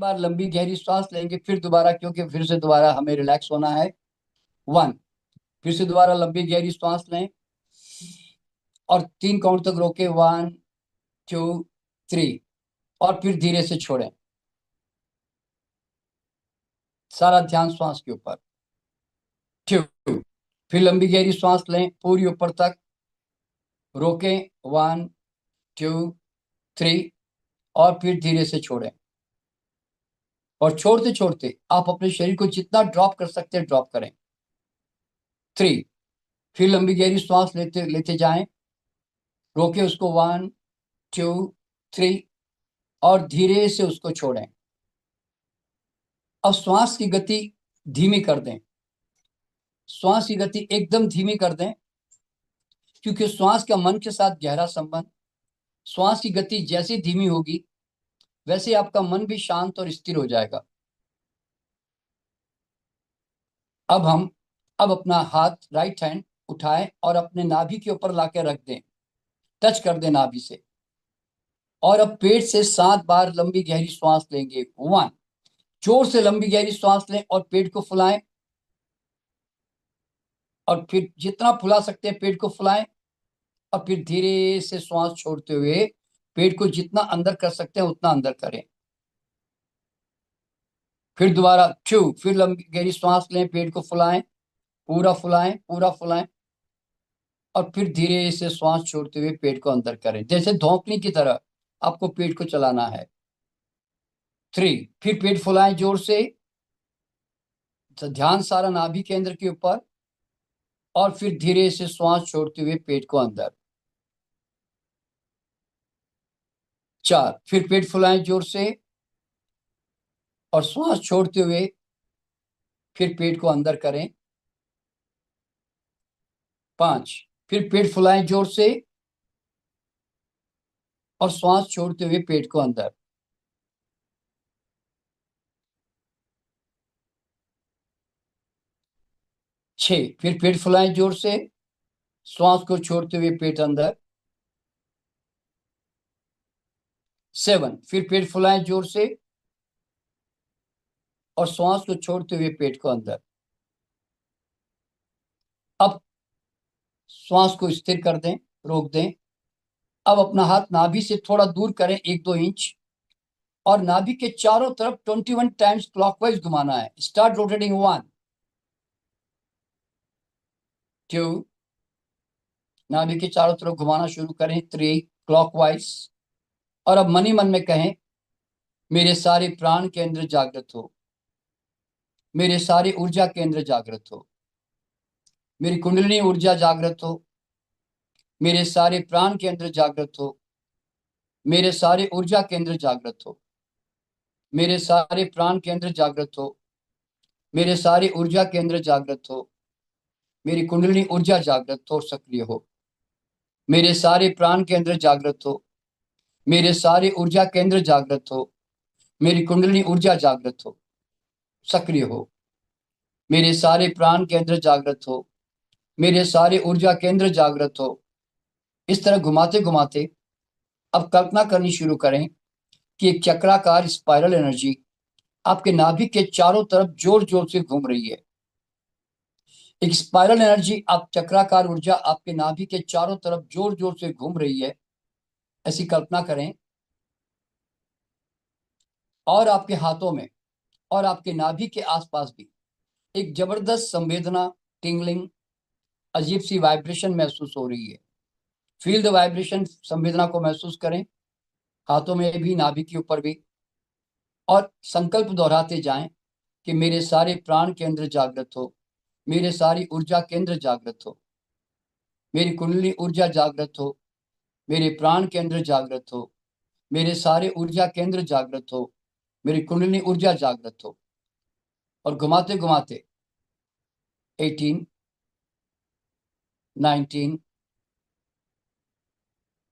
बार लंबी गहरी सांस लेंगे, फिर दोबारा, क्योंकि फिर से दोबारा हमें रिलैक्स होना है। 1, फिर से दोबारा लंबी गहरी सांस लें और 3 काउंट तक रोके। 1, 2, 3, और फिर धीरे से छोड़ें। सारा ध्यान श्वास के ऊपर। 2, फिर लंबी गहरी सांस लें पूरी ऊपर तक, रोकें। 1, 2, 3, और फिर धीरे से छोड़ें। और छोड़ते छोड़ते आप अपने शरीर को जितना ड्रॉप कर सकते हैं ड्रॉप करें। 3, फिर लंबी गहरी सांस लेते लेते जाएं, रोके उसको। 1, 2, 3, और धीरे से उसको छोड़ें। अब श्वास की गति धीमी कर दें। श्वास की गति एकदम धीमी कर दें, क्योंकि श्वास का मन के साथ गहरा संबंध। श्वास की गति जैसी धीमी होगी वैसे आपका मन भी शांत और स्थिर हो जाएगा। अब अपना हाथ राइट हैंड उठाएं और अपने नाभि के ऊपर लाके रख दें, टच कर दें नाभि से। और अब पेट से 7 बार लंबी गहरी सांस लेंगे। 1, जोर से लंबी गहरी सांस लें और पेट को फुलाएं, और फिर जितना फुला सकते हैं पेट को फुलाएं, और फिर धीरे से श्वास छोड़ते हुए पेट को जितना अंदर कर सकते हैं उतना अंदर करें। फिर दोबारा 2, फिर लंबी गहरी सांस लें, पेट को फुलाएं, पूरा फुलाएं, पूरा फुलाएं, और फिर धीरे से श्वास छोड़ते हुए पेट को अंदर करें, जैसे धौंकने की तरह आपको पेट को चलाना है। 3, फिर पेट फुलाएं जोर से, तो ध्यान सारा नाभि केंद्र के ऊपर, और फिर धीरे से श्वास छोड़ते हुए पेट को अंदर। 4, फिर पेट फुलाएं जोर से और श्वास छोड़ते हुए फिर पेट को अंदर करें। 5, फिर पेट फुलाएं जोर से और श्वास छोड़ते हुए पेट को अंदर। 6, फिर पेट फुलाएं जोर से, श्वास को छोड़ते हुए पेट अंदर। 7, फिर पेट फुलाएं जोर से और श्वास को छोड़ते हुए पेट को अंदर। अब श्वास को स्थिर कर दें, रोक दें। अब अपना हाथ नाभि से थोड़ा दूर करें, 1-2 इंच, और नाभि के चारों तरफ 21 टाइम्स क्लॉकवाइज घुमाना है। Start rotating. 1, 2, नाभि के चारों तरफ घुमाना शुरू करें। 3, क्लॉकवाइज। और अब मन ही मन में कहें, मेरे सारे प्राण केंद्र जागृत हो, मेरे सारे ऊर्जा केंद्र जागृत हो, मेरी कुंडलिनी ऊर्जा जागृत हो, मेरे सारे प्राण केंद्र जागृत हो, मेरे सारे ऊर्जा केंद्र जागृत हो, मेरे सारे प्राण केंद्र जागृत हो, मेरे सारे ऊर्जा केंद्र जागृत हो, मेरी कुंडलिनी ऊर्जा जागृत हो, सक्रिय हो, मेरे सारे प्राण केंद्र जागृत हो, मेरे सारे ऊर्जा केंद्र जागृत हो, मेरी कुंडलिनी ऊर्जा जागृत हो, सक्रिय हो, मेरे सारे प्राण केंद्र जागृत हो, मेरे सारे ऊर्जा केंद्र जागृत हो। इस तरह घुमाते घुमाते अब कल्पना करनी शुरू करें कि एक चक्राकार स्पाइरल एनर्जी आपके नाभि के चारों तरफ जोर जोर से घूम रही है। एक स्पाइरल एनर्जी, आप चक्राकार ऊर्जा आपके नाभि के चारों तरफ जोर जोर से घूम रही है, ऐसी कल्पना करें। और आपके हाथों में और आपके नाभि के आसपास भी एक जबरदस्त संवेदना, टिंगलिंग, अजीब सी वाइब्रेशन महसूस हो रही है। फील द वाइब्रेशन, संवेदना को महसूस करें, हाथों में भी, नाभि के ऊपर भी। और संकल्प दोहराते जाएं कि मेरे सारे प्राण केंद्र जागृत हो, मेरे सारी ऊर्जा केंद्र जागृत हो, मेरी कुंडली ऊर्जा जागृत हो, मेरे प्राण केंद्र जागृत हो, मेरे सारे ऊर्जा केंद्र जागृत हो, मेरी कुंडली ऊर्जा जागृत हो। और घुमाते घुमाते 18, 19,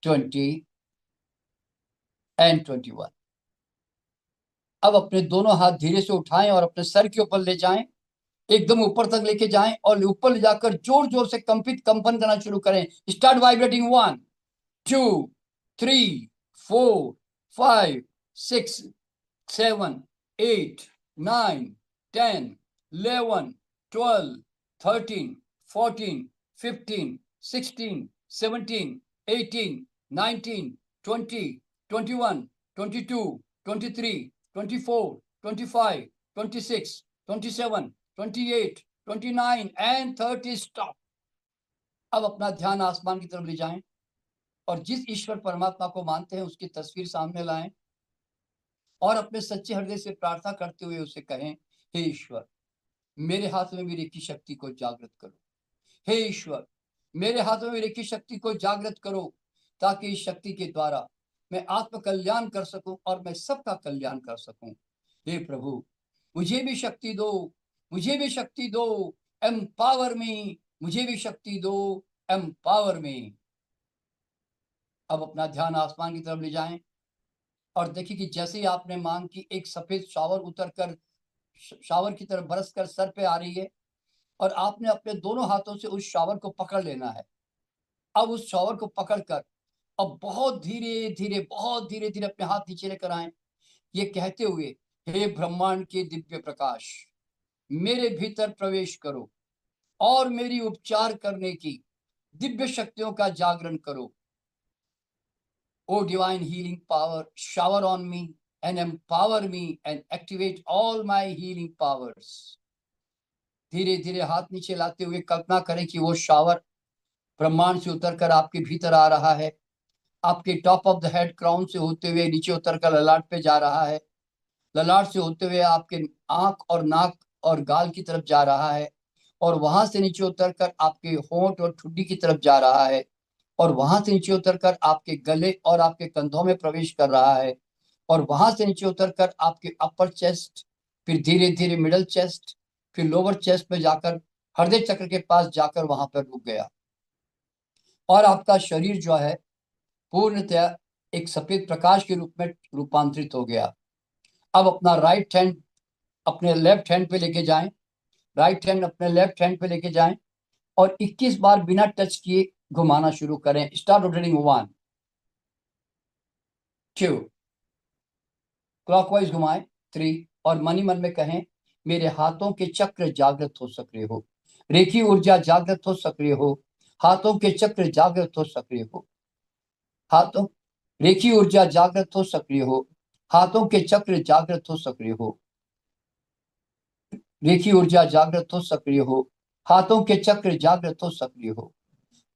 20 एंड 21। अब अपने दोनों हाथ धीरे से उठाएं और अपने सर के ऊपर ले जाएं, एकदम ऊपर तक लेके जाएं, और ऊपर ले जाकर जोर जोर से कंपन करना शुरू करें। Start vibrating. 1, 2, 3, 4, 5, 6, 7, 8, 9, 10, 11, 12, 13, 14, 15, 16, 17, 18, 19, 20, 21, 22, 23, 24, 25, 26, 27, 28, 29 and 30. स्टॉप। अब अपना ध्यान आसमान की तरफ ले जाएं और जिस ईश्वर परमात्मा को मानते हैं उसकी तस्वीर सामने लाएं और अपने सच्चे हृदय से प्रार्थना करते हुए उसे कहें, हे ईश्वर, मेरे हाथ में मेरी की शक्ति को जागृत करो। हे ईश्वर, मेरे हाथ में मेरी की शक्ति को जागृत करो, ताकि इस शक्ति के द्वारा मैं आत्म कल्याण कर सकूं और मैं सबका कल्याण कर सकूं। हे प्रभु, मुझे भी शक्ति दो, मुझे भी शक्ति दो, एम्पावर मी, मुझे भी शक्ति दो, एम्पावर मी। अब अपना ध्यान आसमान की तरफ ले जाएं और देखिए कि जैसे ही आपने मांग की, एक सफेद शावर उतरकर शावर की तरफ बरसकर सर पे आ रही है और आपने अपने दोनों हाथों से उस शावर को पकड़ लेना है। अब उस शावर को पकड़कर अब बहुत धीरे धीरे, बहुत धीरे धीरे अपने हाथ नीचे लेकर आए, ये कहते हुए, हे ब्रह्मांड के दिव्य प्रकाश, मेरे भीतर प्रवेश करो और मेरी उपचार करने की दिव्य शक्तियों का जागरण करो। O divine healing power, shower on me and empower me and activate all my healing powers. धीरे धीरे हाथ नीचे लाते हुए कल्पना करें कि वो शावर ब्रह्मांड से उतरकर आपके भीतर आ रहा है, आपके top of the head crown से होते हुए नीचे उतरकर ललाट पे जा रहा है, ललाट से होते हुए आपके आंख और नाक और गाल की तरफ जा रहा है और वहां से नीचे उतरकर आपके होंठ और ठुड्डी की तरफ जा रहा है और वहां से नीचे उतरकर आपके गले और आपके कंधों में प्रवेश कर रहा है और वहां से नीचे उतरकर आपके अपर चेस्ट, फिर धीरे धीरे मिडल चेस्ट, फिर लोअर चेस्ट में जाकर हृदय चक्र के पास जाकर वहां पर रुक गया और आपका शरीर जो है पूर्णतया एक सफेद प्रकाश के रूप में रूपांतरित हो गया। अब अपना राइट हैंड अपने लेफ्ट हैंड पे लेके जाएं, राइट हैंड अपने लेफ्ट हैंड पे लेके जाएं और 21 बार बिना टच किए घुमाना शुरू करें। स्टार्ट रोटेटिंग 1, 2, क्लॉकवाइज घुमाएं 3 और मनी मन में कहें, मेरे हाथों के चक्र जागृत हो, सक्रिय हो, रेखी ऊर्जा जागृत हो, सक्रिय हो, हाथों के चक्र जागृत हो, सक्रिय हो, हाथों रेखी ऊर्जा जागृत हो, सक्रिय हो, हाथों के चक्र जागृत हो, सक्रिय हो, रेखी ऊर्जा जागृत हो, सक्रिय हो, हाथों के चक्र जागृत हो, सक्रिय हो,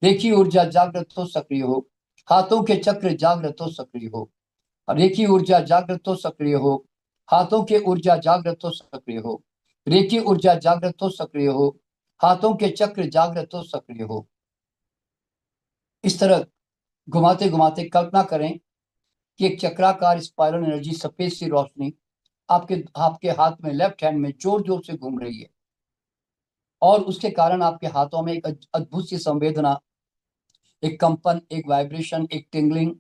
रेखी ऊर्जा जागृत हो, सक्रिय हो, हाथों के चक्र जागृत हो, सक्रिय हो, रेखी ऊर्जा जागृत हो, सक्रिय हो, हाथों के ऊर्जा जागृत हो, सक्रिय हो, रेखी ऊर्जा जागृत हो, सक्रिय हो, हाथों के चक्र जागृत हो, सक्रिय हो। इस तरह घुमाते घुमाते कल्पना करें कि एक चक्राकार स्पाइरल एनर्जी, सफेद सी रोशनी आपके आपके हाथ में, लेफ्ट हैंड में जोर जोर से घूम रही है और उसके कारण आपके हाथों में एक अद्भुत सी संवेदना, एक कंपन, एक वाइब्रेशन, एक टिंगलिंग,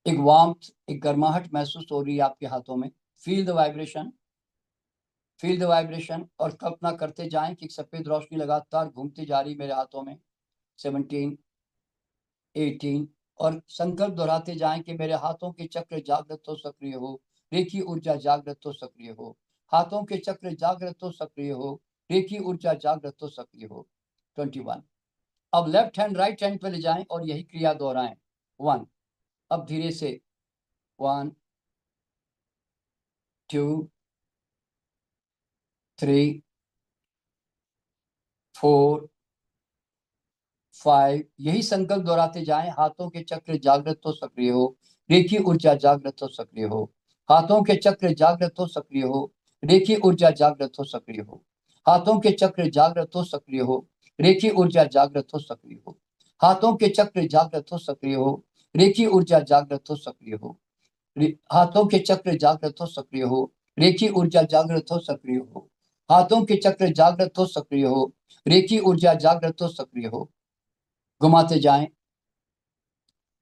एक वार्मथ, एक गर्माहट महसूस हो रही है आपके हाथों में। Feel the vibration, feel the vibration और कल्पना करते जाएं कि सफेद रोशनी लगातार घूमती जा रही मेरे हाथों में। 17, 18 और संकल्प दोहराते जाएं कि मेरे हाथों के चक्र जागृत हो, सक्रिय हो, रेखी ऊर्जा जागृत हो, सक्रिय हो, हाथों के चक्र जागृत हो, सक्रिय हो, रेखी ऊर्जा जागृत हो, सक्रिय हो। 21। अब लेफ्ट हैंड राइट हैंड पे ले जाएं और यही क्रिया दोहराएं। 1, अब धीरे से 1, 2, 3, 4, 5। यही संकल्प दोहराते जाएं, हाथों के चक्र जागृत हो, सक्रिय हो, रेखी ऊर्जा जागृत हो, सक्रिय हो, हाथों के चक्र जागृत हो, सक्रिय हो, रेखी ऊर्जा जागृत हो, सक्रिय हो, हाथों के चक्र जागृत हो, सक्रिय हो, रेखी ऊर्जा जागृत हो, सक्रिय हो, हाथों के चक्र जागृत हो, सक्रिय हो, रेखी ऊर्जा जागृत हो, सक्रिय हो, हाथों के चक्र जागृत हो, सक्रिय हो, रेखी ऊर्जा जागृत हो, सक्रिय हो, हाथों के चक्र जागृत हो, सक्रिय हो, रेखी ऊर्जा जागृत हो, सक्रिय हो। घुमाते जाएं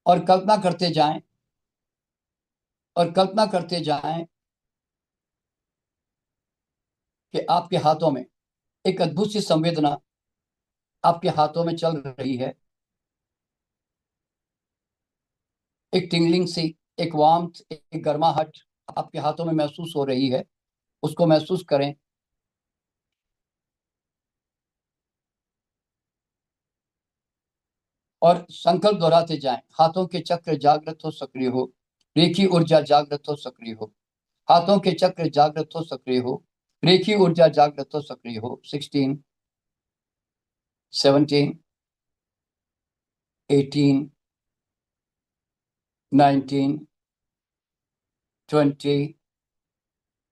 और कल्पना करते जाएं और कल्पना करते जाएं कि आपके हाथों में एक अद्भुत सी संवेदना आपके हाथों में चल रही है, एक टिंगलिंग सी, एक वार्मथ, एक गर्माहट आपके हाथों में महसूस हो रही है, उसको महसूस करें। और संकल्प दोहराते जाएं। हाथों के चक्र जागृत हो, सक्रिय हो। रेखी ऊर्जा जागृत हो, सक्रिय हो। हाथों के चक्र जागृत हो, सक्रिय हो। रेखी ऊर्जा जागृत हो, सक्रिय हो। 16, 17, 18, 19, 20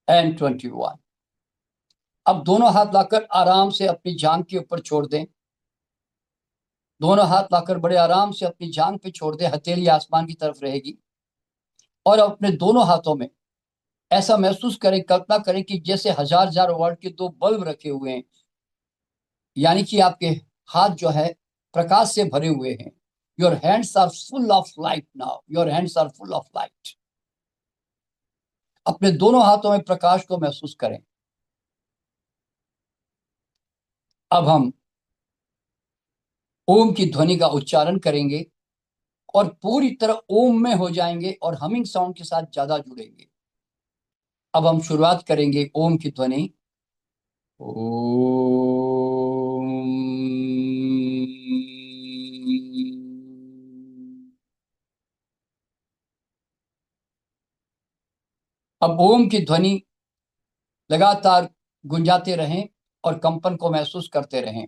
एंड 21। अब दोनों हाथ लाकर आराम से अपनी जांघ के ऊपर छोड़ दें। दोनों हाथ लाकर बड़े आराम से अपनी जांघ पे छोड़ दें। हथेली आसमान की तरफ रहेगी। और अपने दोनों हाथों में ऐसा महसूस करें, कल्पना करें कि जैसे हजार हजार वाट के दो बल्ब रखे हुए हैं, यानी कि आपके हाथ जो है प्रकाश से भरे हुए हैं। Your hands are full of light now, your hands are full of light. अपने दोनों हाथों में प्रकाश को महसूस करें। अब हम ओम की ध्वनि का उच्चारण करेंगे और पूरी तरह ओम में हो जाएंगे और हमिंग साउंड के साथ ज्यादा जुड़ेंगे। अब हम शुरुआत करेंगे ओम की ध्वनि। अब ओम की ध्वनि लगातार गुंजाते रहें और कंपन को महसूस करते रहें।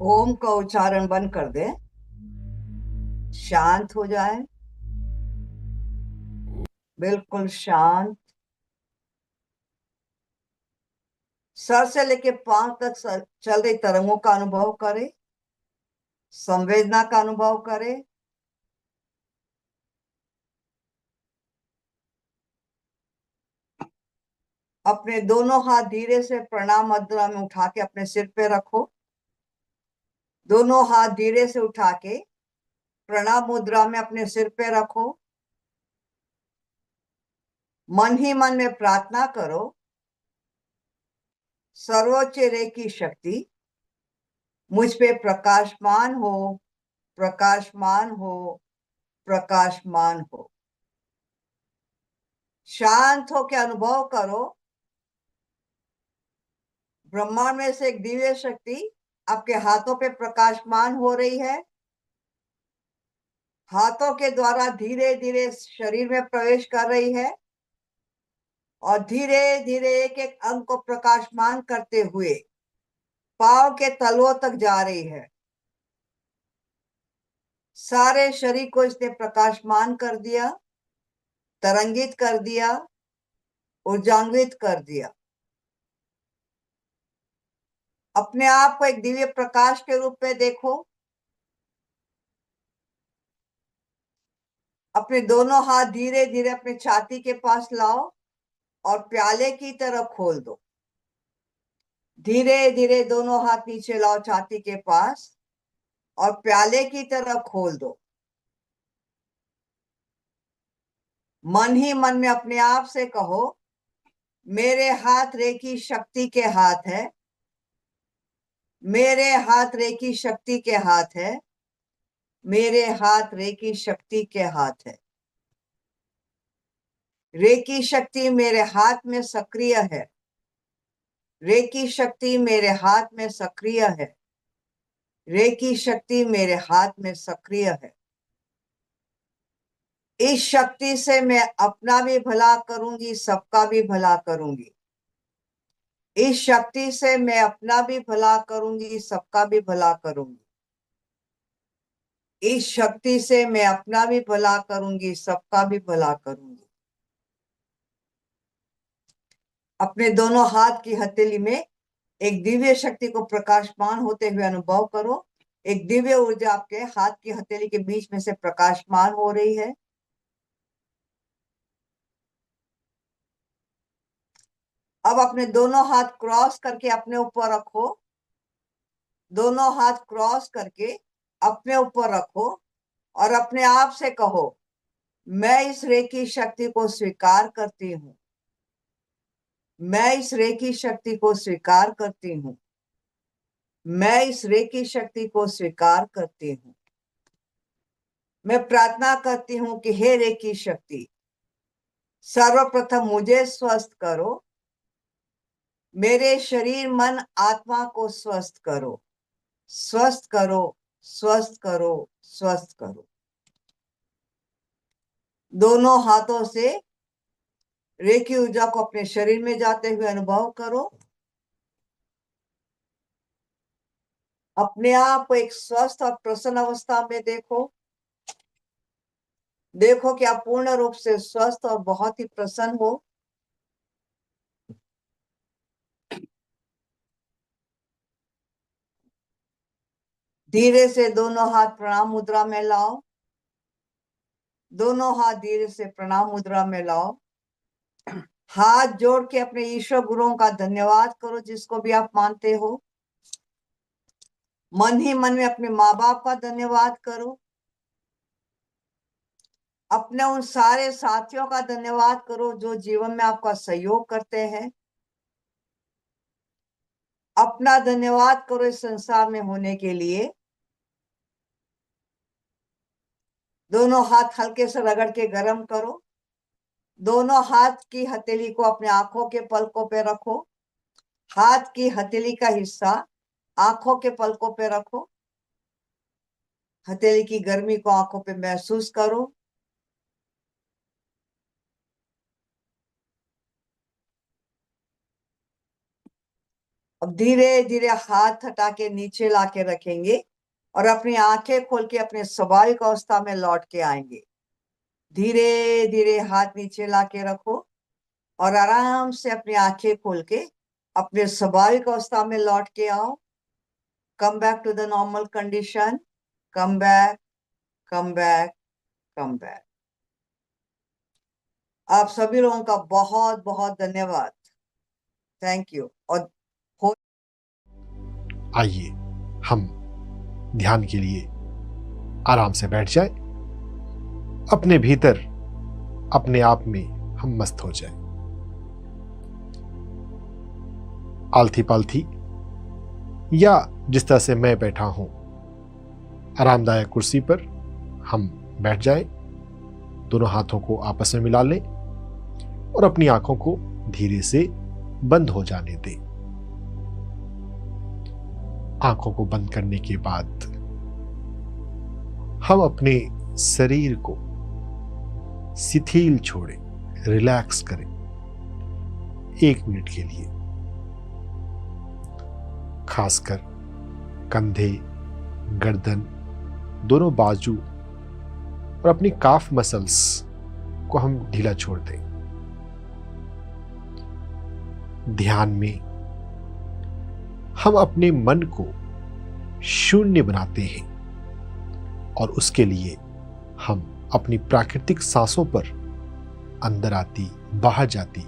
ओम का उच्चारण बंद कर दे, शांत हो जाए, बिल्कुल शांत। सर से लेके पांव तक चल रही तरंगों का अनुभव करे, संवेदना का अनुभव करे। अपने दोनों हाथ धीरे से प्रणाम मुद्रा में उठा के अपने सिर पे रखो। दोनों हाथ धीरे से उठा के प्रणाम मुद्रा में अपने सिर पे रखो। मन ही मन में प्रार्थना करो, सर्वोच्च रेखी शक्ति मुझ पे प्रकाशमान हो, प्रकाशमान हो, प्रकाशमान हो। शांत हो के अनुभव करो, ब्रह्मांड में से एक दिव्य शक्ति आपके हाथों पे प्रकाशमान हो रही है। हाथों के द्वारा धीरे धीरे शरीर में प्रवेश कर रही है और धीरे धीरे एक एक अंग को प्रकाशमान करते हुए पांव के तलवों तक जा रही है। सारे शरीर को इसने प्रकाशमान कर दिया, तरंगित कर दिया, ऊर्जान्वित कर दिया। अपने आप को एक दिव्य प्रकाश के रूप में देखो। अपने दोनों हाथ धीरे धीरे अपने छाती के पास लाओ और प्याले की तरह खोल दो। धीरे धीरे दोनों हाथ नीचे लाओ छाती के पास और प्याले की तरह खोल दो। मन ही मन में अपने आप से कहो, मेरे हाथ रेखी शक्ति के हाथ है, मेरे हाथ रेखी शक्ति के हाथ है, मेरे हाथ रेखी शक्ति के हाथ है। रेखी शक्ति मेरे हाथ में सक्रिय है, रेखी शक्ति मेरे हाथ में सक्रिय है, रेखी शक्ति मेरे हाथ में सक्रिय है। इस शक्ति से मैं अपना भी भला करूंगी, सबका भी भला करूंगी। इस शक्ति से मैं अपना भी भला करूंगी, सबका भी भला करूंगी। इस शक्ति से मैं अपना भी भला करूंगी, सबका भी भला करूंगी। अपने दोनों हाथ की हथेली में एक दिव्य शक्ति को प्रकाशमान होते हुए अनुभव करो। एक दिव्य ऊर्जा आपके हाथ की हथेली के बीच में से प्रकाशमान हो रही है। अब अपने दोनों हाथ क्रॉस करके अपने ऊपर रखो। दोनों हाथ क्रॉस करके अपने ऊपर रखो और अपने आप से कहो, मैं इस रेखी शक्ति को स्वीकार करती हूँ, मैं इस रेखी शक्ति को स्वीकार करती हूँ, मैं इस रेखी शक्ति को स्वीकार करती हूँ। मैं प्रार्थना करती हूँ कि हे रेखी शक्ति, सर्वप्रथम मुझे स्वस्थ करो, मेरे शरीर मन आत्मा को स्वस्थ करो, स्वस्थ करो, स्वस्थ करो, स्वस्थ करो। दोनों हाथों से रेखी ऊर्जा को अपने शरीर में जाते हुए अनुभव करो। अपने आप को एक स्वस्थ और प्रसन्न अवस्था में देखो। देखो कि आप पूर्ण रूप से स्वस्थ और बहुत ही प्रसन्न हो। धीरे से दोनों हाथ प्रणाम मुद्रा में लाओ। दोनों हाथ धीरे से प्रणाम मुद्रा में लाओ। हाथ जोड़ के अपने ईश्वर गुरुओं का धन्यवाद करो, जिसको भी आप मानते हो। मन ही मन में अपने माँ बाप का धन्यवाद करो। अपने उन सारे साथियों का धन्यवाद करो जो जीवन में आपका सहयोग करते हैं। अपना धन्यवाद करो इस संसार में होने के लिए। दोनों हाथ हल्के से रगड़ के गर्म करो। दोनों हाथ की हथेली को अपने आंखों के पलकों पे रखो। हाथ की हथेली का हिस्सा आंखों के पलकों पे रखो। हथेली की गर्मी को आंखों पे महसूस करो। अब धीरे धीरे हाथ हटा के नीचे लाके रखेंगे और अपनी आंखें खोल के अपने स्वाभाविक अवस्था में लौट के आएंगे। धीरे धीरे हाथ नीचे लाके रखो और आराम से अपनी आंखें खोल के अपने स्वाभाविक अवस्था में लौट के आओ। Come back to the normal condition, come back, come back, come back. आप सभी लोगों का बहुत बहुत धन्यवाद। Thank you. और आइए हम ध्यान के लिए आराम से बैठ जाए, अपने भीतर अपने आप में हम मस्त हो जाए। आलथी पालथी या जिस तरह से मैं बैठा हूं, आरामदायक कुर्सी पर हम बैठ जाए, दोनों हाथों को आपस में मिला लें और अपनी आंखों को धीरे से बंद हो जाने दें। आंखों को बंद करने के बाद हम अपने शरीर को शिथिल छोड़ें, रिलैक्स करें 1 मिनट के लिए। खासकर कंधे, गर्दन, दोनों बाजू और अपनी काफ मसल्स को हम ढीला छोड़ दें। ध्यान में हम अपने मन को शून्य बनाते हैं और उसके लिए हम अपनी प्राकृतिक सांसों पर, अंदर आती बाहर जाती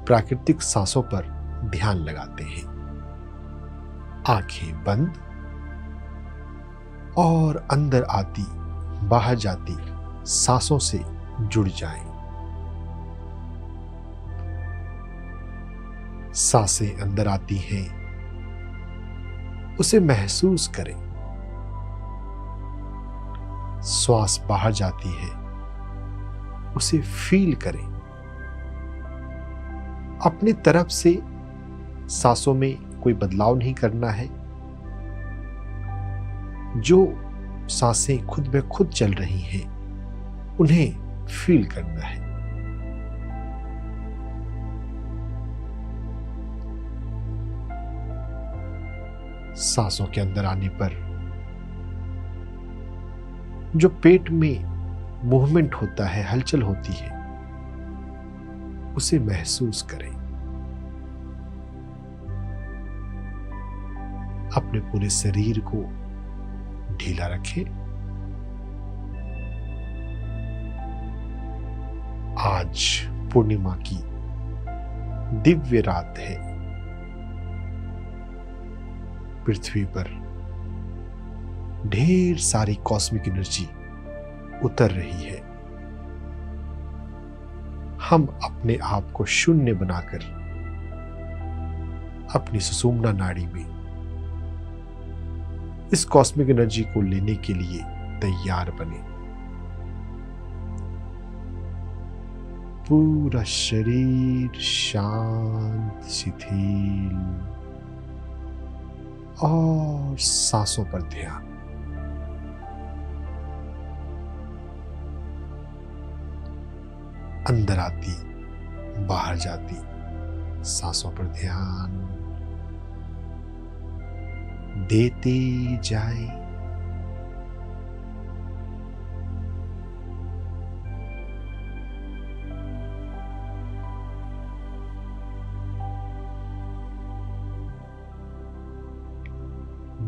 प्राकृतिक सांसों पर ध्यान लगाते हैं। आंखें बंद और अंदर आती बाहर जाती सांसों से जुड़ जाएं। सांसें अंदर आती हैं, उसे महसूस करें। श्वास बाहर जाती है, उसे फील करें। अपनी तरफ से सांसों में कोई बदलाव नहीं करना है। जो सांसें खुद ब खुद चल रही हैं, उन्हें फील करना है। सांसों के अंदर आने पर जो पेट में मूवमेंट होता है, हलचल होती है, उसे महसूस करें। अपने पूरे शरीर को ढीला रखें। आज पूर्णिमा की दिव्य रात है। पृथ्वी पर ढेर सारी कॉस्मिक एनर्जी उतर रही है। हम अपने आप को शून्य बनाकर अपनी सुषुम्ना नाड़ी में इस कॉस्मिक एनर्जी को लेने के लिए तैयार बने। पूरा शरीर शांत, शिथिल और सांसों पर ध्यान। अंदर आती बाहर जाती सांसों पर ध्यान देते जाए।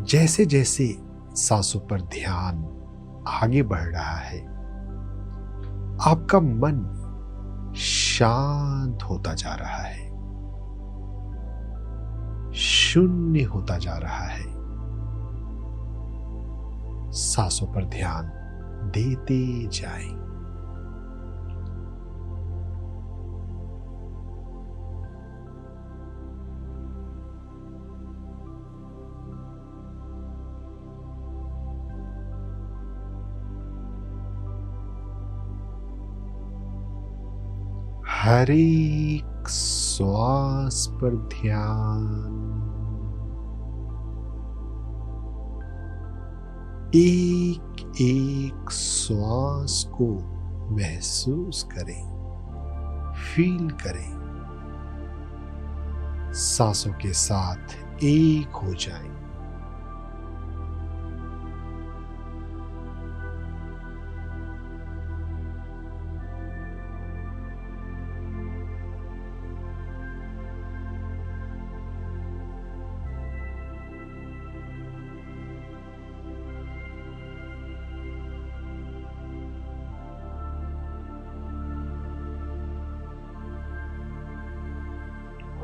जैसे जैसे सांसों पर ध्यान आगे बढ़ रहा है, आपका मन शांत होता जा रहा है, शून्य होता जा रहा है। सांसों पर ध्यान देते जाएं। हर एक श्वास पर ध्यान, एक एक श्वास को महसूस करें, फील करें। सांसों के साथ एक हो जाएं।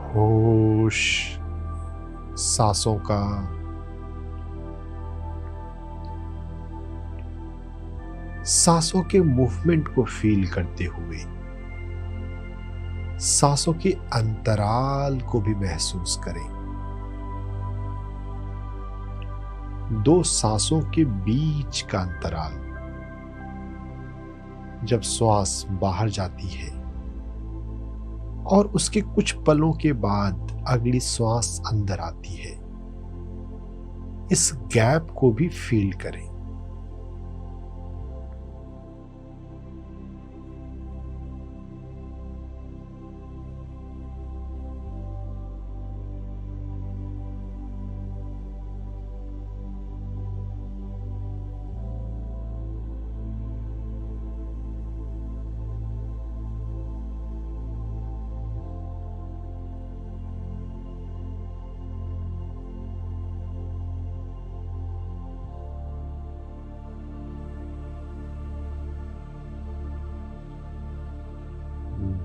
होश सांसों का, सांसों के मूवमेंट को फील करते हुए सांसों के अंतराल को भी महसूस करें। दो सांसों के बीच का अंतराल, जब श्वास बाहर जाती है और उसके कुछ पलों के बाद अगली श्वास अंदर आती है, इस गैप को भी फील करें।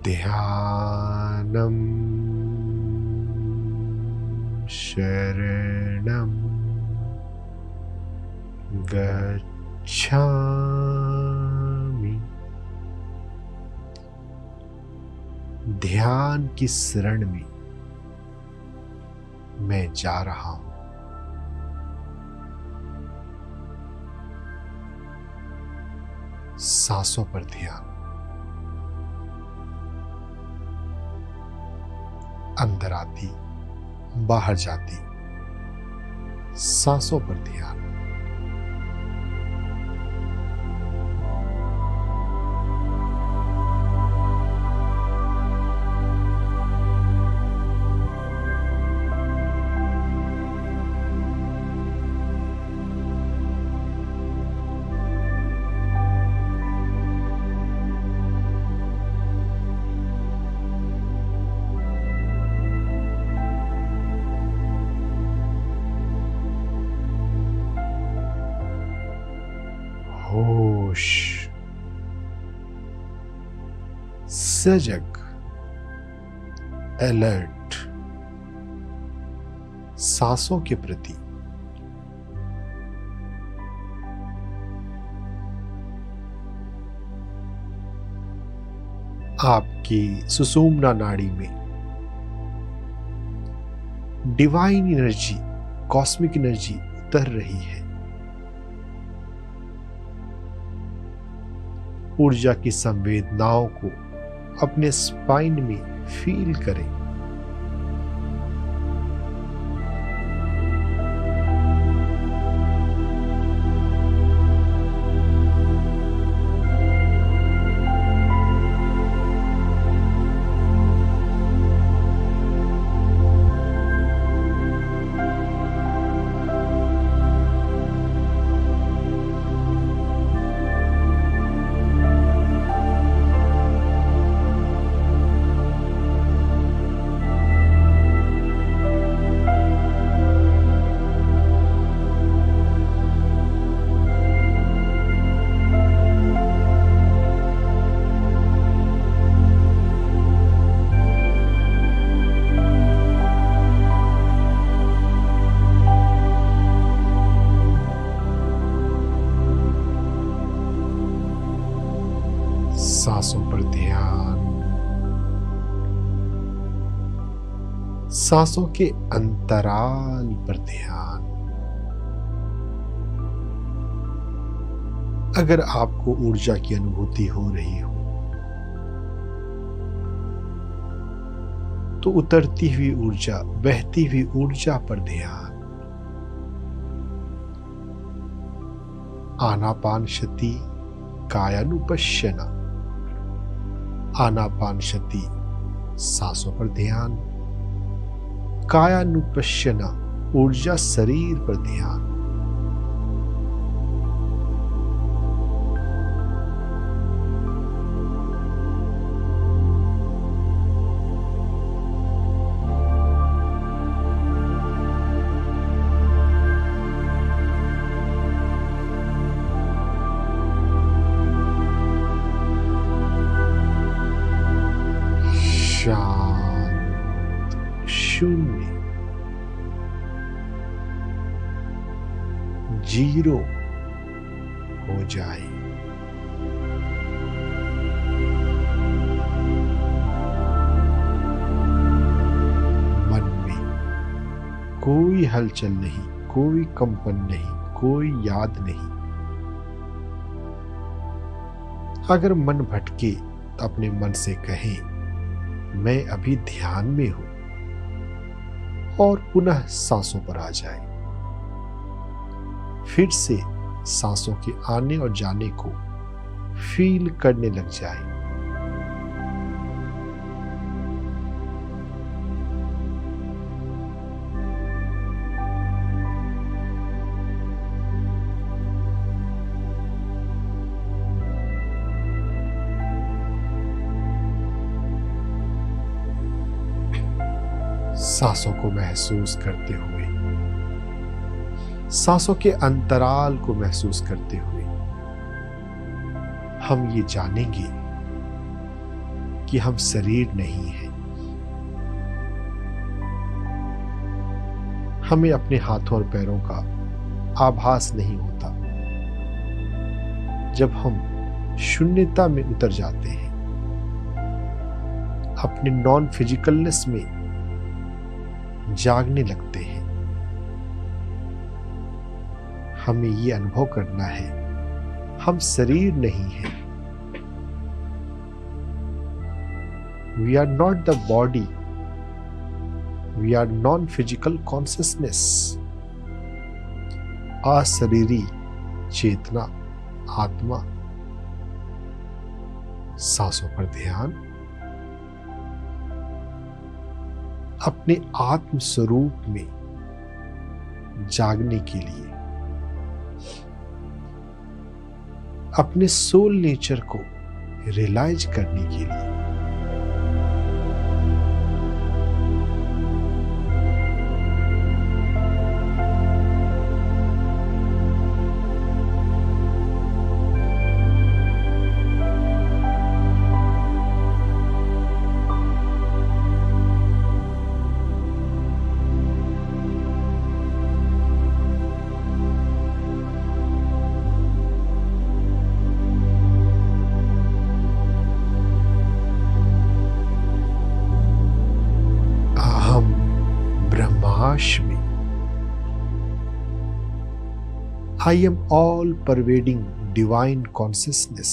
ध्यानम शरणम गच्छामि। ध्यान की शरण में मैं जा रहा हूं। सांसों पर ध्यान, अंदर आती बाहर जाती सांसों पर ध्यान। होश, सजग, अलर्ट, सांसों के प्रति। आपकी सुषुम्ना नाड़ी में डिवाइन एनर्जी, कॉस्मिक एनर्जी उतर रही है। ऊर्जा की संवेदनाओं को अपने स्पाइन में फील करें। सांसों पर ध्यान, सांसों के अंतराल पर ध्यान। अगर आपको ऊर्जा की अनुभूति हो रही हो तो उतरती हुई ऊर्जा, बहती हुई ऊर्जा पर ध्यान। आनापानशति कायानुपश्यना, आनापानशति सांसों पर ध्यान, कायानुपश्यना ऊर्जा शरीर पर ध्यान। शांत, शून्य, जीरो हो जाए। मन में कोई हलचल नहीं, कोई कंपन नहीं, कोई याद नहीं। अगर मन भटके तो अपने मन से कहें, मैं अभी ध्यान में हूं, और पुनः सांसों पर आ जाए। फिर से सांसों के आने और जाने को फील करने लग जाए। सांसों को महसूस करते हुए, सांसों के अंतराल को महसूस करते हुए हम ये जानेंगे कि हम शरीर नहीं हैं। हमें अपने हाथों और पैरों का आभास नहीं होता। जब हम शून्यता में उतर जाते हैं, अपने नॉन फिजिकलनेस में जागने लगते हैं, हमें ये अनुभव करना है, हम शरीर नहीं हैं। We are not the body, we are non physical consciousness. अशरीरी चेतना, आत्मा। सांसों पर ध्यान। अपने आत्म स्वरूप में जागने के लिए, अपने सोल नेचर को रियलाइज करने के लिए में I am all pervading divine consciousness।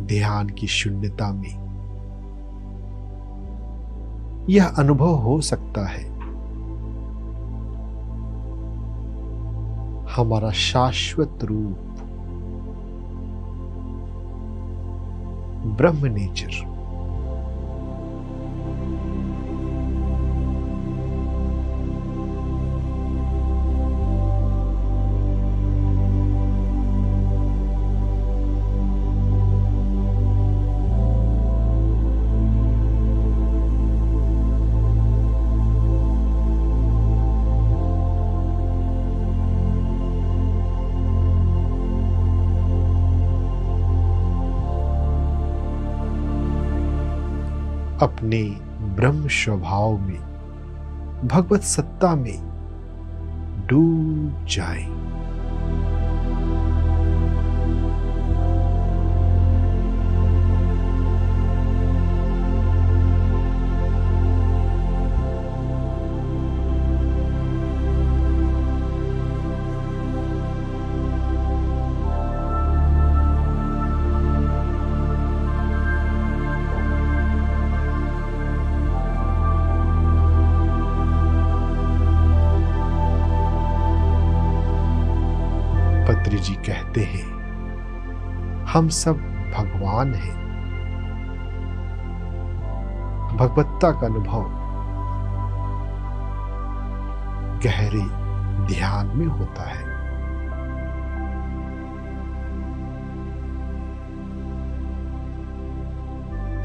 ध्यान की शून्यता में यह अनुभव हो सकता है, हमारा शाश्वत रूप ब्रह्म नेचर अपने ब्रह्म स्वभाव में, भगवत सत्ता में डूब जाए। पत्री जी कहते हैं, हम सब भगवान हैं, भगवत्ता का अनुभव गहरे ध्यान में होता है।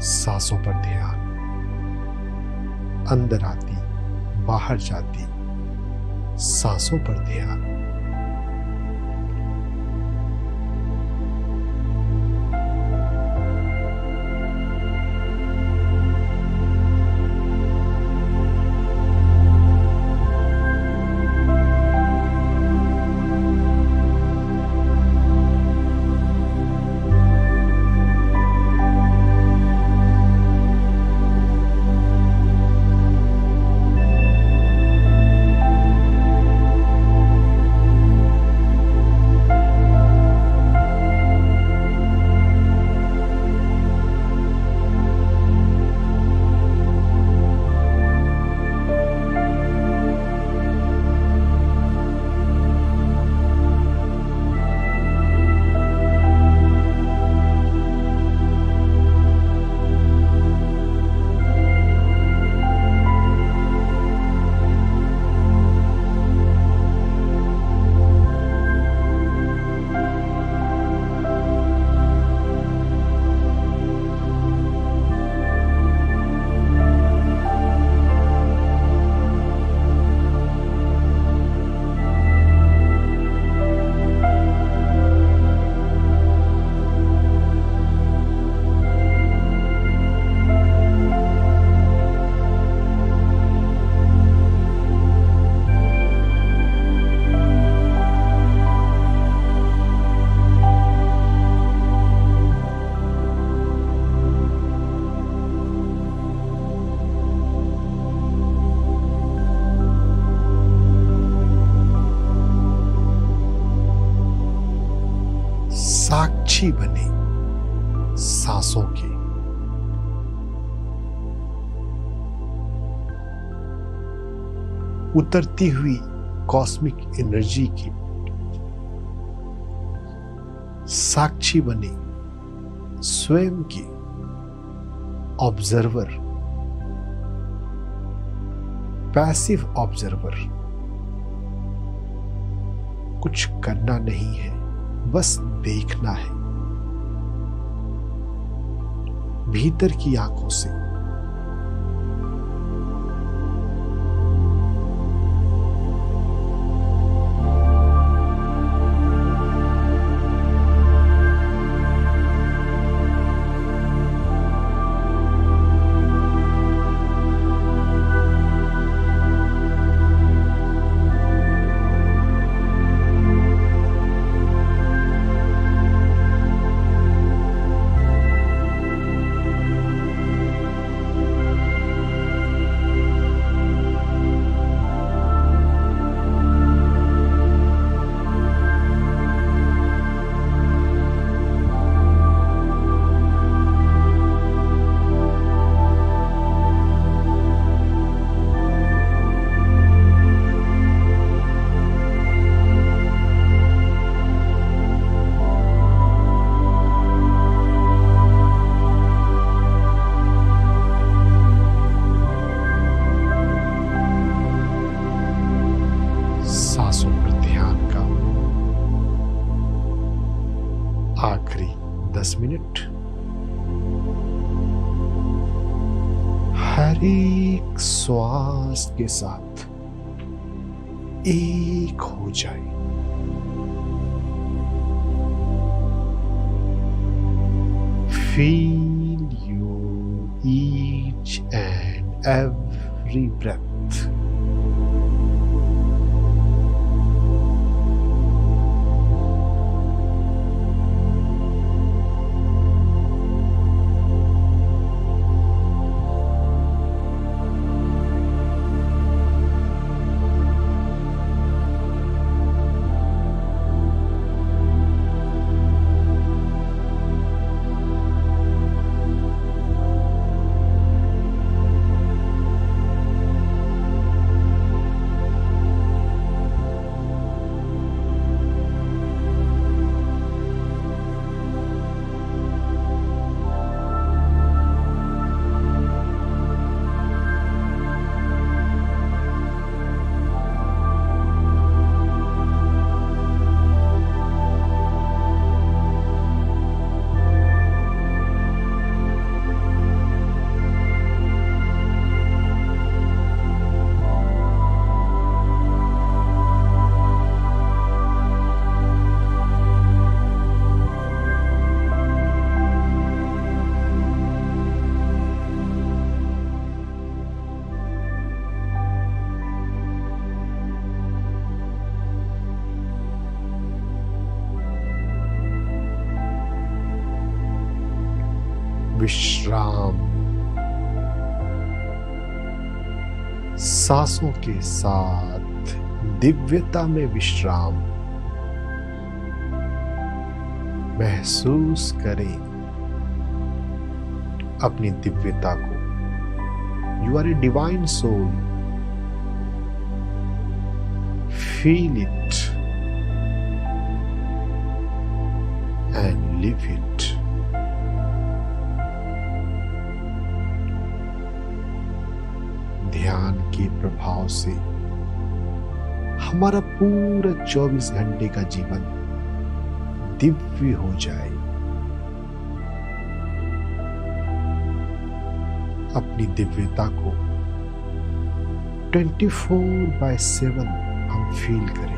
सांसों पर ध्यान, अंदर आती बाहर जाती सांसों पर ध्यान। साक्षी बने सांसों के। उतरती हुई कॉस्मिक एनर्जी की साक्षी बने स्वयं के ऑब्जर्वर, पैसिव ऑब्जर्वर। कुछ करना नहीं है, बस देखना है भीतर की आंखों से। सांसों पर ध्यान का आखिरी 10 मिनट। हर एक श्वास के साथ एक हो जाए। Feel your each and every breath. विश्राम, सांसों के साथ दिव्यता में विश्राम महसूस करें अपनी दिव्यता को। You are a divine soul, feel it and live it. ध्यान के प्रभाव से हमारा पूरा 24 घंटे का जीवन दिव्य हो जाए। अपनी दिव्यता को 24/7 हम फील करें।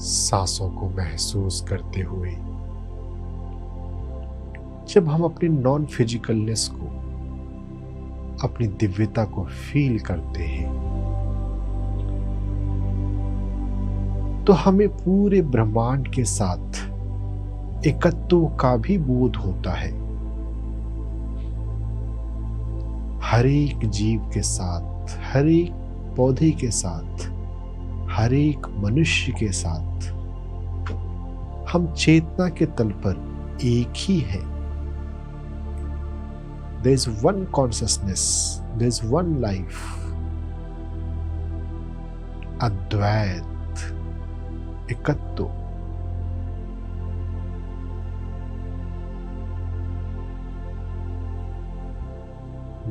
सांसों को महसूस करते हुए जब हम अपने नॉन फिजिकलनेस को, अपनी दिव्यता को फील करते हैं, तो हमें पूरे ब्रह्मांड के साथ एकत्व का भी बोध होता है। हर एक जीव के साथ, हर एक पौधे के साथ, हर एक मनुष्य के साथ हम चेतना के तल पर एक ही हैं। There is one consciousness, there is one life. अद्वैत, एकत्व।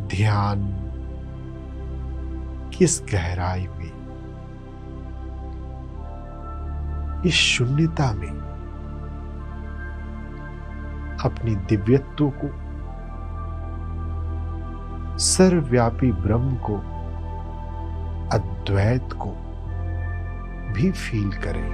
ध्यान किस गहराई में, इस शून्यता में अपनी दिव्यत्व को, सर्वव्यापी ब्रह्म को, अद्वैत को भी फील करें।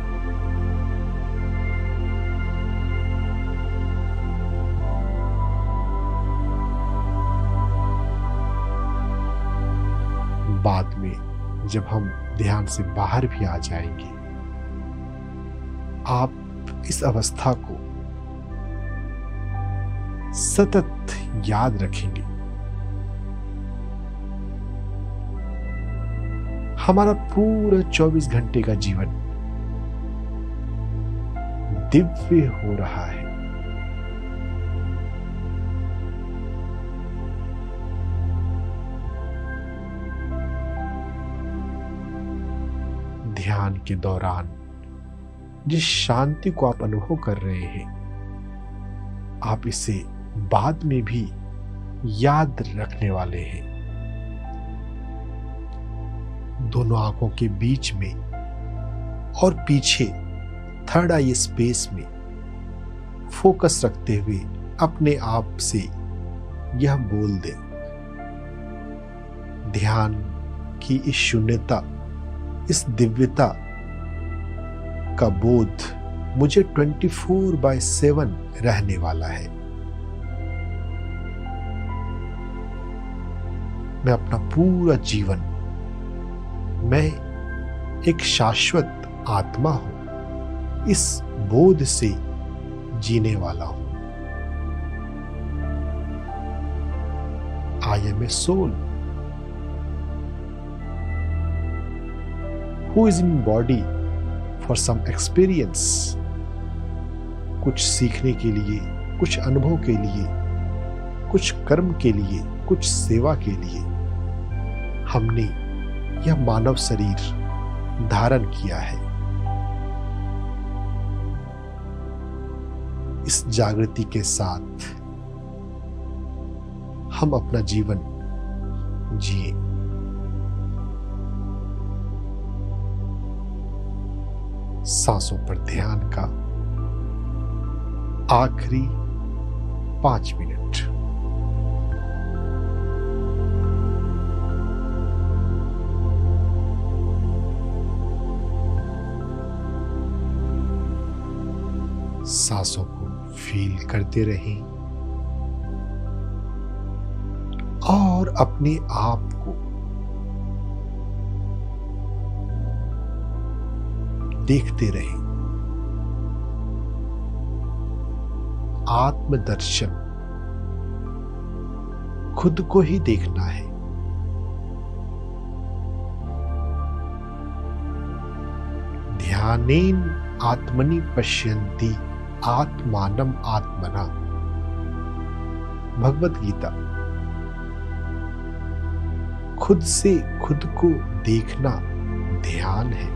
बाद में जब हम ध्यान से बाहर भी आ जाएंगे, आप इस अवस्था को सतत याद रखेंगे। हमारा पूरा 24 घंटे का जीवन दिव्य हो रहा है। ध्यान के दौरान जिस शांति को आप अनुभव कर रहे हैं, आप इसे बाद में भी याद रखने वाले हैं। दोनों आंखों के बीच में और पीछे थर्ड आई स्पेस में फोकस रखते हुए अपने आप से यह बोल दें, ध्यान की इस शून्यता, इस दिव्यता का बोध मुझे 24/7 रहने वाला है। मैं अपना पूरा जीवन मैं एक शाश्वत आत्मा हूं, इस बोध से जीने वाला हूं। I am a soul who is in body for some experience. कुछ सीखने के लिए, कुछ अनुभव के लिए, कुछ कर्म के लिए, कुछ सेवा के लिए हमने यह मानव शरीर धारण किया है। इस जागृति के साथ हम अपना जीवन जिए। सांसों पर ध्यान का आखिरी 5 मिनट। सांसों को फील करते रहें और अपने आप को देखते रहें। आत्मदर्शन खुद को ही देखना है। ध्यानेन आत्मनि पश्यन्ति आत्मानम आत्मना। भगवत गीता। खुद से खुद को देखना ध्यान है।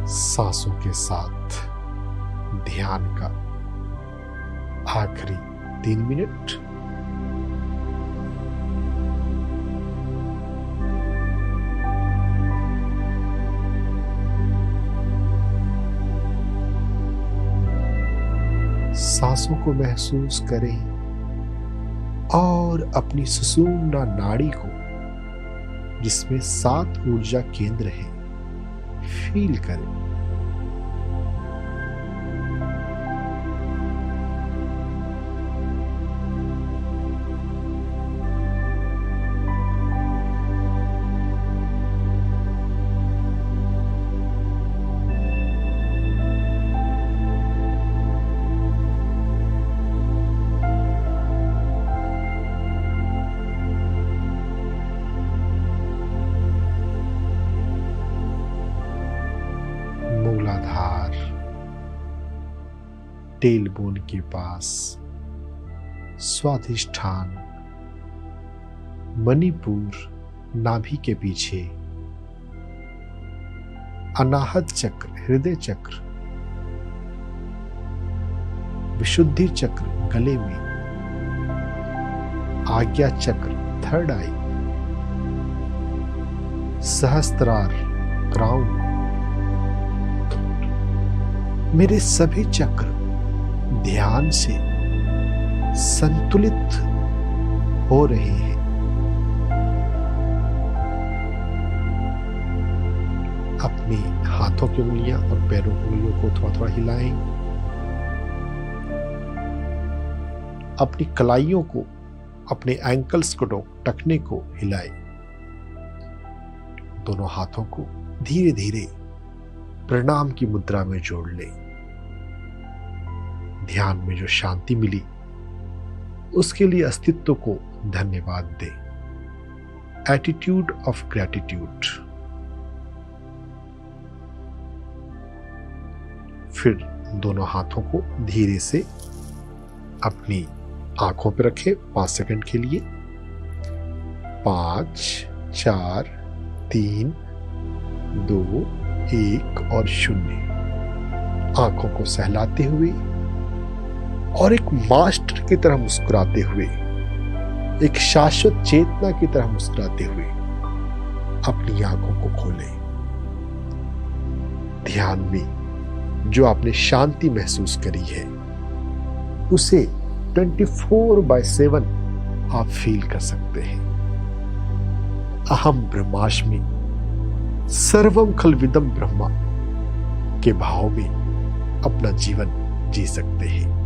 सांसों के साथ ध्यान का आखिरी 3 मिनट। सांसों को महसूस करें और अपनी सुषुम्ना नाड़ी को, जिसमें 7 ऊर्जा केंद्र हैं, फील करें। मूलाधार, टेलबोन के पास स्वाधिष्ठान, मणिपुर नाभि के पीछे, अनाहत चक्र हृदय चक्र, विशुद्धि चक्र गले में, आज्ञा चक्र थर्ड आई, सहस्त्रार क्राउन। मेरे सभी चक्र ध्यान से संतुलित हो रहे हैं। अपने हाथों की उंगलियां और पैरों की उंगलियों को थोड़ा थोड़ा हिलाएं। अपनी कलाइयों को, अपने एंकल्स को, टखने को हिलाएं। दोनों हाथों को धीरे धीरे प्रणाम की मुद्रा में जोड़ लें। ध्यान में जो शांति मिली उसके लिए अस्तित्व को धन्यवाद दें। Attitude of gratitude. फिर दोनों हाथों को धीरे से अपनी आंखों पर रखें 5 सेकंड के लिए। 5, 4, 3, 2, 1 और 0। आंखों को सहलाते हुए और एक मास्टर की तरह मुस्कुराते हुए, एक शाश्वत चेतना की तरह मुस्कुराते हुए अपनी आंखों को खोलें। ध्यान में जो आपने शांति महसूस करी है उसे 24/7 आप फील कर सकते हैं। अहम ब्रह्मास्मि सर्वम खलविदम ब्रह्मा के भाव में अपना जीवन जी सकते हैं।